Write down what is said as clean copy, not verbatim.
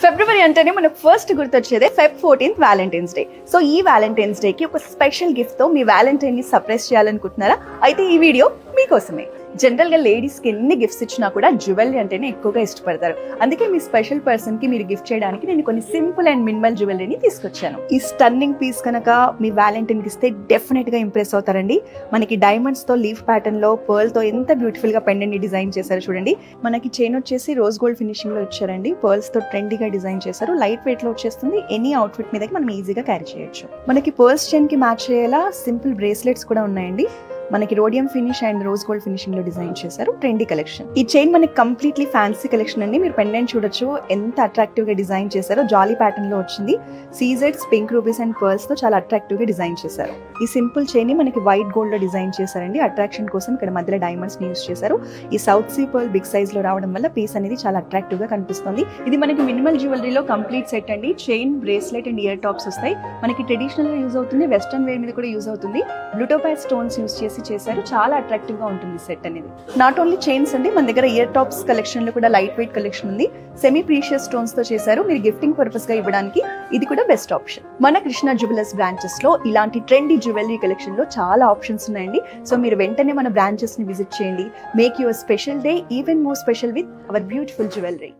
ఫిబ్రవరి అంటేనే మనకు ఫస్ట్ గుర్తొచ్చేదే Feb 14th Valentine's day. So ఈ వ్యాలంటైన్స్ డే కి ఒక స్పెషల్ గిఫ్ట్ తో మీ వ్యాలంటైన్ ని సర్ప్రైజ్ చేయాలనుకుంటున్నారా? అయితే ఈ వీడియో మీకోసమే. జనరల్ గా లేడీస్ కి ఎన్ని గిఫ్ట్స్ ఇచ్చినా కూడా జ్యువెలరీ అంటేనే ఎక్కువగా ఇష్టపడతారు. అందుకే మీ స్పెషల్ పర్సన్ కి మీరు గిఫ్ట్ చేయడానికి నేను కొన్ని సింపుల్ అండ్ మినిమల్ జ్యువెలరీని తీసుకొచ్చాను. ఈ స్టన్నింగ్ పీస్ కనుక మీ వ్యాలంటైన్ కి ఇస్తే డెఫినెట్ గా ఇంప్రెస్ అవుతారండి. మనకి డైమండ్స్ తో లీఫ్ ప్యాటర్న్ లో పర్ల్ తో ఎంత బ్యూటిఫుల్ గా పెండెంట్ ని డిజైన్ చేశారు చూడండి. మనకి చైన్ వచ్చేసి రోజ్ గోల్డ్ ఫినిషింగ్ లో ఇచ్చారండి. పర్ల్స్ తో ట్రెండీగా డిజైన్ చేశారు. లైట్ వెయిట్ లో వచ్చేస్తుంది. ఎనీ అవుట్ఫిట్ మీదకి మనం ఈజీగా క్యారీ చేయొచ్చు. మనకి పర్ల్స్ చైన్ కి మ్యాచ్ అయ్యేలా సింపుల్ బ్రేస్లెట్స్ కూడా ఉన్నాయండి. మనకి rhodium finish and rose gold finishing లో డిజైన్ చేశారు. Trendy collection. ఈ చైన్ మనకి కంప్లీట్లీ ఫ్యాన్సీ కలెక్షన్ అండి. మీరు పెండెంట్ చూడొచ్చు ఎంత అట్రాక్టివ్ గా డిజైన్ చేశారో. జాలీ ప్యాటర్న్ లో వచ్చింది. సీజెడ్స్, పింక్ రూబీస్ అండ్ పర్ల్స్ తో చాలా అట్రాక్టివ్ గా డిజైన్ చేశారు. ఈ సింపుల్ చైన్ ని మనకి వైట్ గోల్డ్ లో డిజైన్ చేశారండి. అట్రాక్షన్ కోసం ఇక్కడ మధ్యలో డైమండ్స్ ని యూస్ చేశారు. ఈ south sea pearl big size లో రావడం వల్ల పీస్ అనేది చాలా అట్రాక్టివ్ గా కనిపిస్తుంది. ఇది మనకి మినిమల్ జ్యువెలరీలో కంప్లీట్ సెట్ అండి. Chain, bracelet and ear tops వస్తాయి. మనకి ట్రెడిషనల్ గా యూజ్ అవుతుంది. వెస్టర్న్ వేర్ మీద కూడా యూజ్ అవుతుంది. బ్లూటోపాడ్ స్టోన్స్ యూస్ చేశారు. చాలా అట్రాక్టివ్ గా ఉంటుంది సెట్ అనేది. నాట్ ఓన్లీ చైన్స్ అండి, మన దగ్గర ఇయర్ టాప్స్ కలెక్షన్ లో కూడా లైట్ వెయిట్ కలెక్షన్ ఉంది. సెమీ ప్రీషియస్ స్టోన్స్ తో చేశారు. మీరు గిఫ్టింగ్ పర్పస్ గా ఇవ్వడానికి ఇది కూడా బెస్ట్ ఆప్షన్. మన కృష్ణ జ్యువెలర్స్ బ్రాంచెస్ లో ఇలాంటి ట్రెండీ జ్యువెలరీ కలెక్షన్ లో చాలా ఆప్షన్స్ ఉన్నాయండి. సో మీరు వెంటనే మన బ్రాంచెస్ ని విజిట్ చేయండి. Make your special day even more special with our beautiful jewellery.